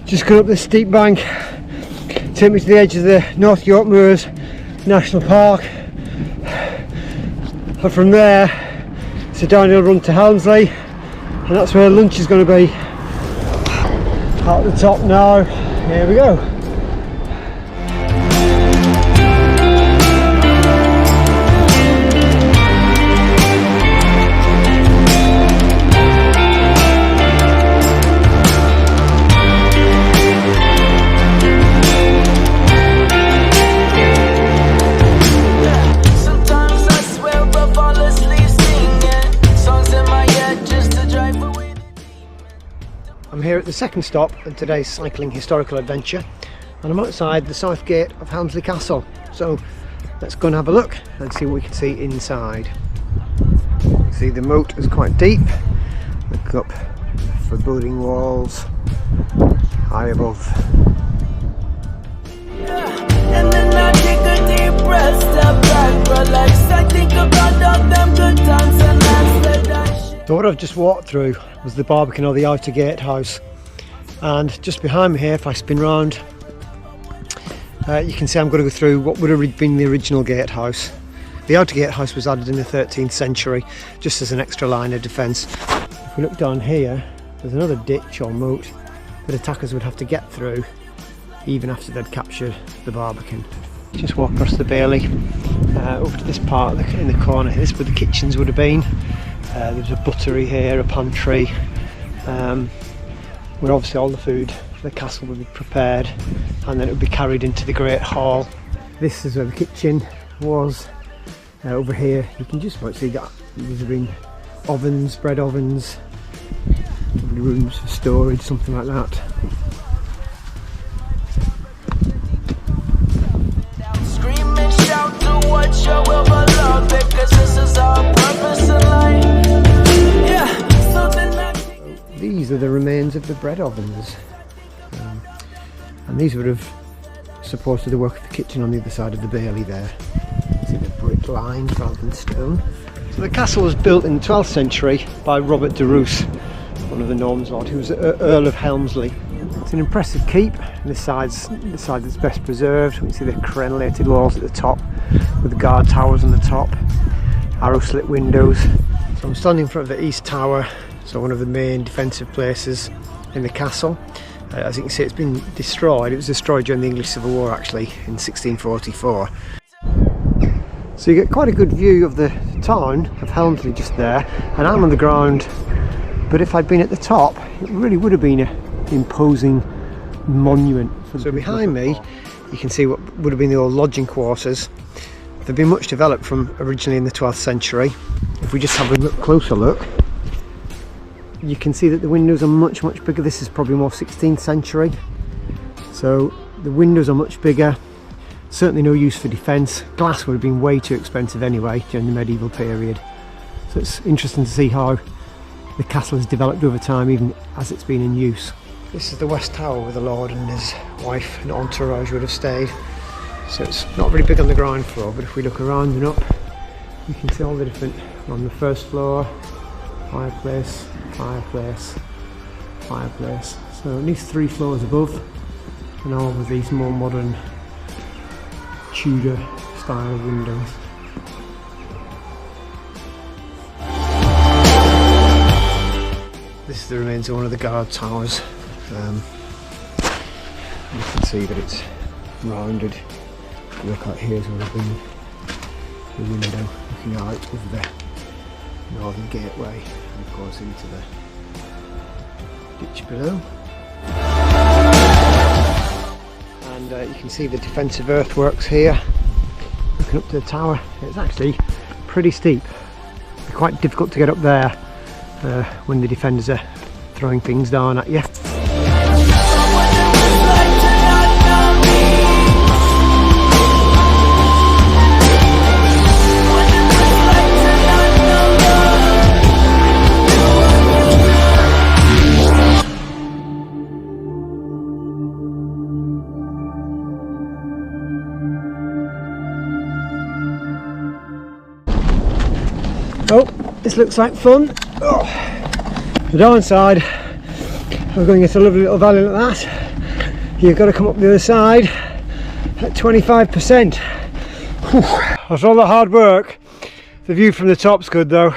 Just gone up this steep bank, take me to the edge of the North Yorkshire National Park, and from there it's a downhill run to Helmsley, and that's where lunch is going to be. At the top now, here we go. I'm here at the second stop in today's cycling historical adventure, and I'm outside the south gate of Helmsley Castle. So let's go and have a look and see what we can see inside. See, the moat is quite deep. Look up, foreboding walls high above. And then I take a deep breath, step back, relax. I think about all them good times and that's the dash. So what I've just walked through was the Barbican, or the outer gatehouse, and just behind me here, if I spin round, you can see I'm going to go through what would have been the original gatehouse. The outer gatehouse was added in the 13th century just as an extra line of defence. If we look down here, there's another ditch or moat that attackers would have to get through even after they'd captured the Barbican. Just walk across the bailey over to this part in the corner. This is where the kitchens would have been. There's a buttery here, a pantry, where obviously all the food for the castle would be prepared, and then it would be carried into the great hall. This is where the kitchen was. Over here you can just about see that there's been ovens, bread ovens, probably rooms for storage, something like that. Scream and shout to what your will belong, because this is our purpose in life. These are the remains of the bread ovens, and these would have supported the work of the kitchen on the other side of the bailey there. See the brick lines rather than stone. So the castle was built in the 12th century by Robert de Roos, one of the Normans Lord, who was Earl of Helmsley. It's an impressive keep. This side's the side that's best preserved. We can see the crenellated walls at the top with the guard towers on the top, arrow slit windows. So I'm standing in front of the east tower, so one of the main defensive places in the castle. As you can see, it's been destroyed. It was destroyed during the English Civil War actually in 1644. So you get quite a good view of the town of Helmsley just there, and I'm on the ground, but if I'd been at the top it really would have been an imposing monument. So behind me you can see what would have been the old lodging quarters. They've been much developed from originally in the 12th century. If we just have a closer look, you can see that the windows are much bigger. This is probably more 16th century, so the windows are much bigger. Certainly no use for defence. Glass would have been way too expensive anyway during the medieval period, so it's interesting to see how the castle has developed over time even as it's been in use. This is the west tower where the lord and his wife and entourage would have stayed, so it's not really big on the ground floor, but if we look around and up you can see all the different, on the first floor, fireplace, fireplace, fireplace. So at least 3 floors above, and all of these more modern Tudor style windows. This is the remains of one of the guard towers. You can see that it's rounded. If you look out here, is would have been the window looking out over the northern gateway, and of course into the ditch below. And you can see the defensive earthworks here. Looking up to the tower, it's actually pretty steep. It's quite difficult to get up there when the defenders are throwing things down at you. Oh, this looks like fun. Oh. The downside, We're going into a lovely little valley like that. You've got to come up the other side at 25%. Whew. After all the hard work, the view from the top's good though.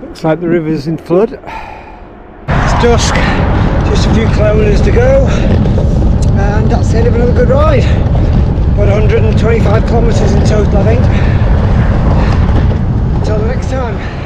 Looks like the river's in flood. It's dusk, just a few kilometres to go, and that's the end of another good ride. About 125 kilometres in total, I think. Until the next time.